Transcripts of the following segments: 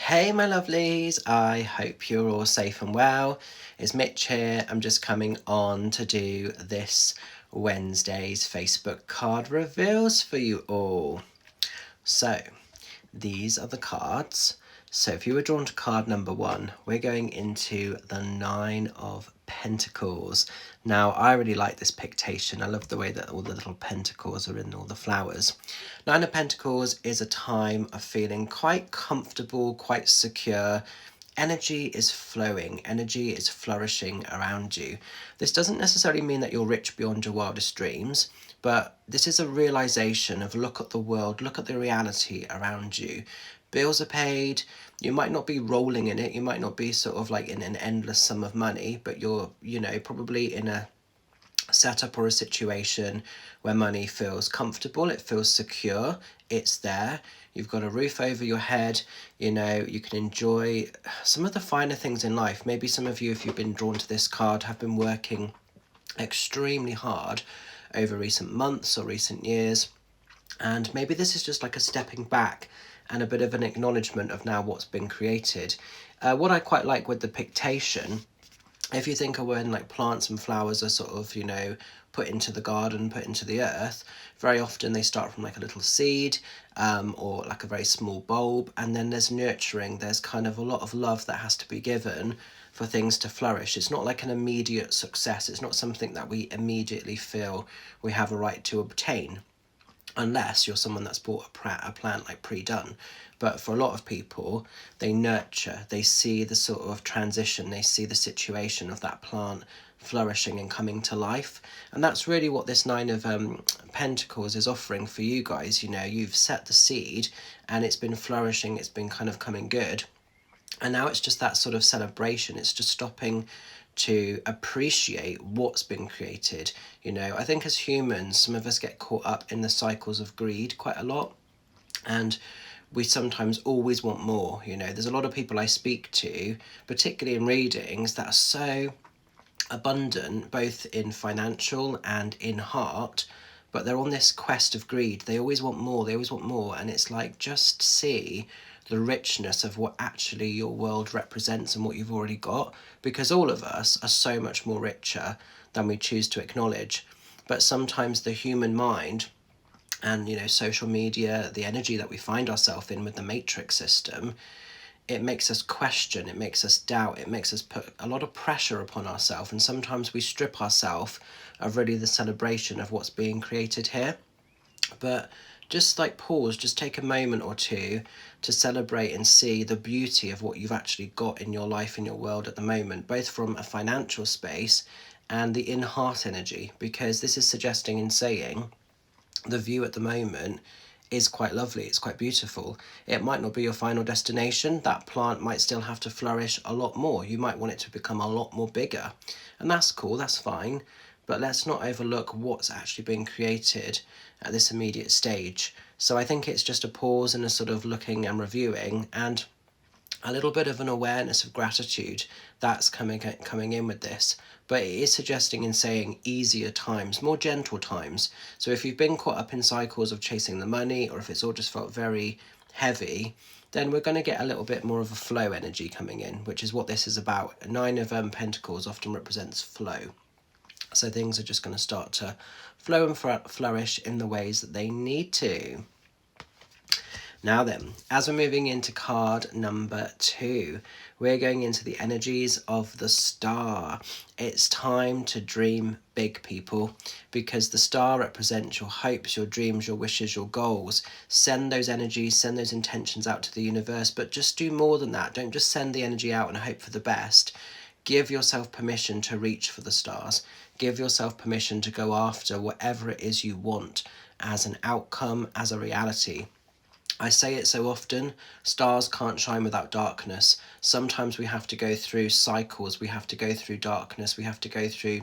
Hey my lovelies, I hope you're all safe and well. It's Mitch here. I'm just coming on to do this Wednesday's Facebook card reveals for you all. So, these are the cards. So if you were drawn to card number 1, we're going into the Nine of Pentacles. Now, I really like this pictation. I love the way that all the little pentacles are in all the flowers. Nine of Pentacles is a time of feeling quite comfortable, quite secure. Energy is flowing, energy is flourishing around you. This doesn't necessarily mean that you're rich beyond your wildest dreams, but this is a realization of look at the world, look at the reality around you. Bills are paid, you might not be rolling in it, you might not be sort of like in an endless sum of money, but you're, probably in a setup or a situation where money feels comfortable, it feels secure, it's there. You've got a roof over your head, you can enjoy some of the finer things in life. Maybe some of you, if you've been drawn to this card, have been working extremely hard over recent months or recent years. And maybe this is just like a stepping back and a bit of an acknowledgement of now what's been created. What I quite like with the pictation, if you think of when like plants and flowers are sort of, put into the garden, put into the earth, very often they start from like a little seed or like a very small bulb, and then there's nurturing, there's kind of a lot of love that has to be given for things to flourish. It's not like an immediate success, it's not something that we immediately feel we have a right to obtain, unless you're someone that's bought a plant like pre-done. But for a lot of people, they nurture, they see the sort of transition, they see the situation of that plant flourishing and coming to life. And that's really what this Nine of Pentacles is offering for you guys. You've set the seed and it's been flourishing, it's been kind of coming good. And now it's just that sort of celebration. It's just stopping to appreciate what's been created. I think as humans, some of us get caught up in the cycles of greed quite a lot, and we sometimes always want more. There's a lot of people I speak to, particularly in readings, that are so abundant both in financial and in heart, but they're on this quest of greed. They always want more, and it's like, just see the richness of what actually your world represents and what you've already got, because all of us are so much more richer than we choose to acknowledge. But sometimes the human mind and social media, the energy that we find ourselves in with the matrix system, it makes us question, it makes us doubt, it makes us put a lot of pressure upon ourselves, and sometimes we strip ourselves of really the celebration of what's being created here. But just like pause, just take a moment or two to celebrate and see the beauty of what you've actually got in your life, in your world at the moment, both from a financial space and the in-heart energy, because this is suggesting and saying the view at the moment is quite lovely, it's quite beautiful. It might not be your final destination. That plant might still have to flourish a lot more. You might want it to become a lot more bigger, and that's cool, that's fine. But let's not overlook what's actually being created at this immediate stage. So I think it's just a pause and a sort of looking and reviewing, and a little bit of an awareness of gratitude that's coming in with this. But it is suggesting and saying easier times, more gentle times. So if you've been caught up in cycles of chasing the money, or if it's all just felt very heavy, then we're going to get a little bit more of a flow energy coming in, which is what this is about. Nine of Pentacles often represents flow. So things are just going to start to flow and flourish in the ways that they need to. Now then, as we're moving into card number 2, we're going into the energies of the star. It's time to dream big, people, because the star represents your hopes, your dreams, your wishes, your goals. Send those energies, send those intentions out to the universe, but just do more than that. Don't just send the energy out and hope for the best. Give yourself permission to reach for the stars. Give yourself permission to go after whatever it is you want as an outcome, as a reality. I say it so often, stars can't shine without darkness. Sometimes we have to go through cycles, we have to go through darkness, we have to go through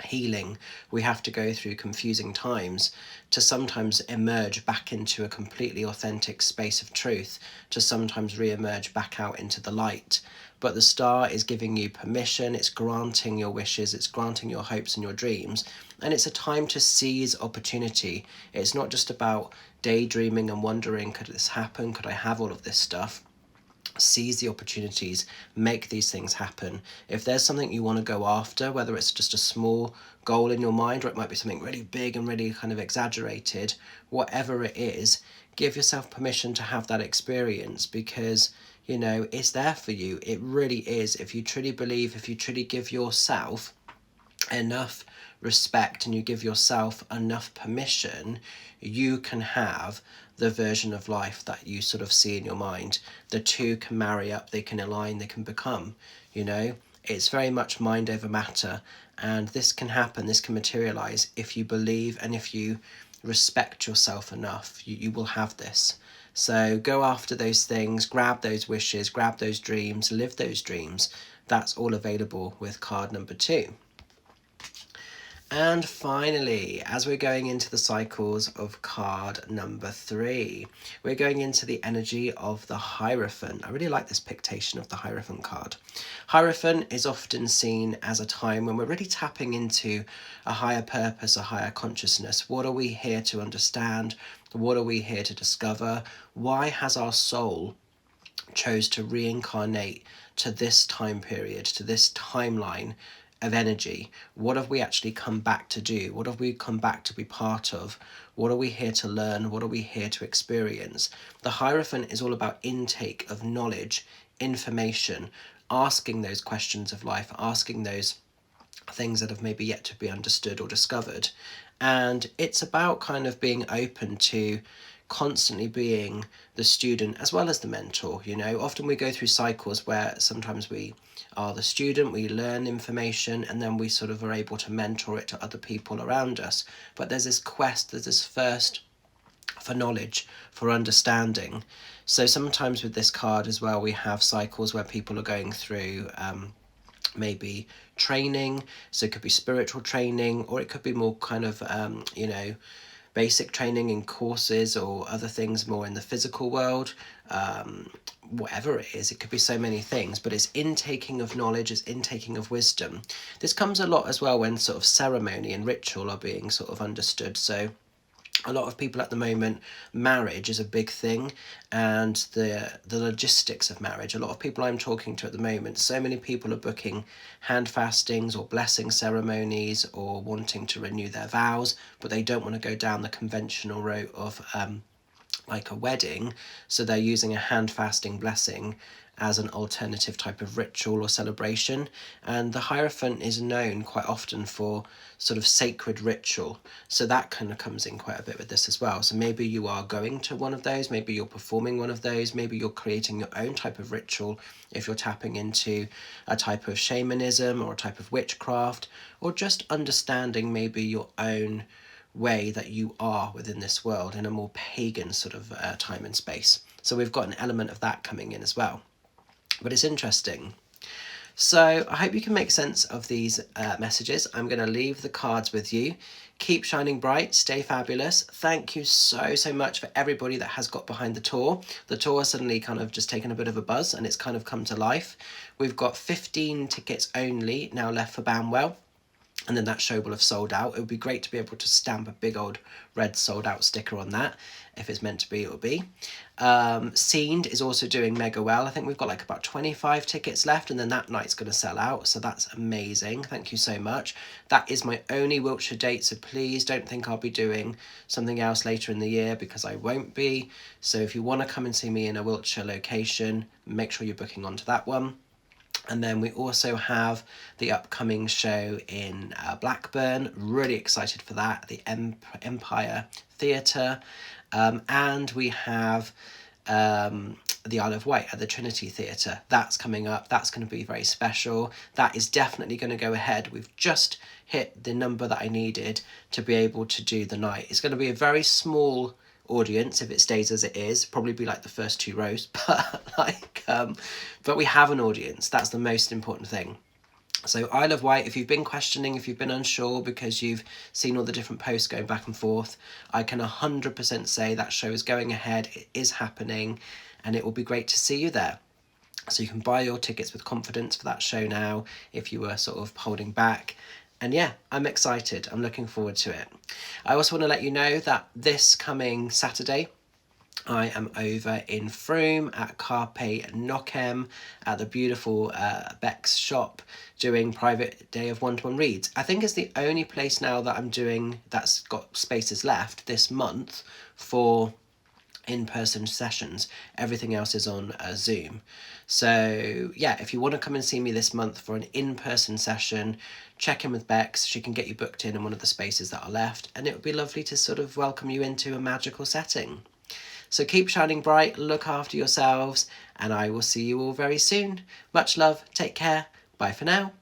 healing, we have to go through confusing times to sometimes emerge back into a completely authentic space of truth, to sometimes re-emerge back out into the light. But the star is giving you permission, it's granting your wishes, it's granting your hopes and your dreams, and it's a time to seize opportunity. It's not just about daydreaming and wondering, could this happen, could I have all of this stuff? Seize the opportunities, make these things happen. If there's something you want to go after, whether it's just a small goal in your mind or it might be something really big and really kind of exaggerated, whatever it is, give yourself permission to have that experience, because it's there for you. It really is. If you truly believe, if you truly give yourself enough respect and you give yourself enough permission, you can have the version of life that you sort of see in your mind. The two can marry up, they can align, they can become, it's very much mind over matter. And this can happen, this can materialize if you believe and if you respect yourself enough. You will have this. So go after those things, grab those wishes, grab those dreams, live those dreams. That's all available with card number 2. And finally, as we're going into the cycles of card number 3, we're going into the energy of the Hierophant. I really like this pictation of the Hierophant card. Hierophant is often seen as a time when we're really tapping into a higher purpose, a higher consciousness. What are we here to understand? What are we here to discover? Why has our soul chose to reincarnate to this time period, to this timeline of energy? What have we actually come back to do? What have we come back to be part of? What are we here to learn? What are we here to experience? The Hierophant is all about intake of knowledge, information, asking those questions of life, asking those things that have maybe yet to be understood or discovered. And it's about kind of being open to constantly being the student as well as the mentor. Often we go through cycles where sometimes we are the student, we learn information, and then we sort of are able to mentor it to other people around us. But there's this quest, there's this thirst for knowledge, for understanding. So sometimes with this card as well, we have cycles where people are going through maybe training. So it could be spiritual training, or it could be more kind of basic training in courses or other things more in the physical world. Whatever it is, it could be so many things, but it's intaking of knowledge, it's intaking of wisdom. This comes a lot as well when sort of ceremony and ritual are being sort of understood. So a lot of people at the moment, marriage is a big thing, and the logistics of marriage. A lot of people I'm talking to at the moment, so many people are booking hand fastings or blessing ceremonies or wanting to renew their vows, but they don't want to go down the conventional route of like a wedding, so they're using a hand fasting blessing as an alternative type of ritual or celebration. And the Hierophant is known quite often for sort of sacred ritual, so that kind of comes in quite a bit with this as well. So maybe you are going to one of those, maybe you're performing one of those, maybe you're creating your own type of ritual if you're tapping into a type of shamanism or a type of witchcraft, or just understanding maybe your own way that you are within this world in a more pagan sort of time and space. So we've got an element of that coming in as well. But it's interesting. So I hope you can make sense of these messages. I'm going to leave the cards with you. Keep shining bright, stay fabulous. Thank you so much for everybody that has got behind the tour. The tour has suddenly kind of just taken a bit of a buzz and it's kind of come to life. We've got 15 tickets only now left for Banwell, and then that show will have sold out. It would be great to be able to stamp a big old red sold out sticker on that. If it's meant to be, it will be. Seened is also doing mega well. I think we've got like about 25 tickets left, and then that night's going to sell out. So that's amazing. Thank you so much. That is my only Wiltshire date, so please don't think I'll be doing something else later in the year, because I won't be. So if you want to come and see me in a Wiltshire location, make sure you're booking onto that one. And then we also have the upcoming show in Blackburn. Really excited for that, the Empire Theatre. And we have the Isle of Wight at the Trinity Theatre. That's coming up. That's going to be very special. That is definitely going to go ahead. We've just hit the number that I needed to be able to do the night. It's going to be a very small audience if it stays as it is, probably be like the first 2 rows, but we have an audience. That's the most important thing. So Isle of Wight, if you've been questioning, if you've been unsure because you've seen all the different posts going back and forth, I can 100% say that show is going ahead, it is happening, and it will be great to see you there. So you can buy your tickets with confidence for that show now if you were sort of holding back. And yeah, I'm excited. I'm looking forward to it. I also want to let you know that this coming Saturday, I am over in Frome at Carpe Nocem at the beautiful Beck's shop doing private day of one-to-one reads. I think it's the only place now that I'm doing that's got spaces left this month for in-person sessions. Everything else is on Zoom. So yeah, if you want to come and see me this month for an in-person session, check in with Bex. She can get you booked in one of the spaces that are left, and it would be lovely to sort of welcome you into a magical setting. So keep shining bright, look after yourselves, and I will see you all very soon. Much love, take care, bye for now.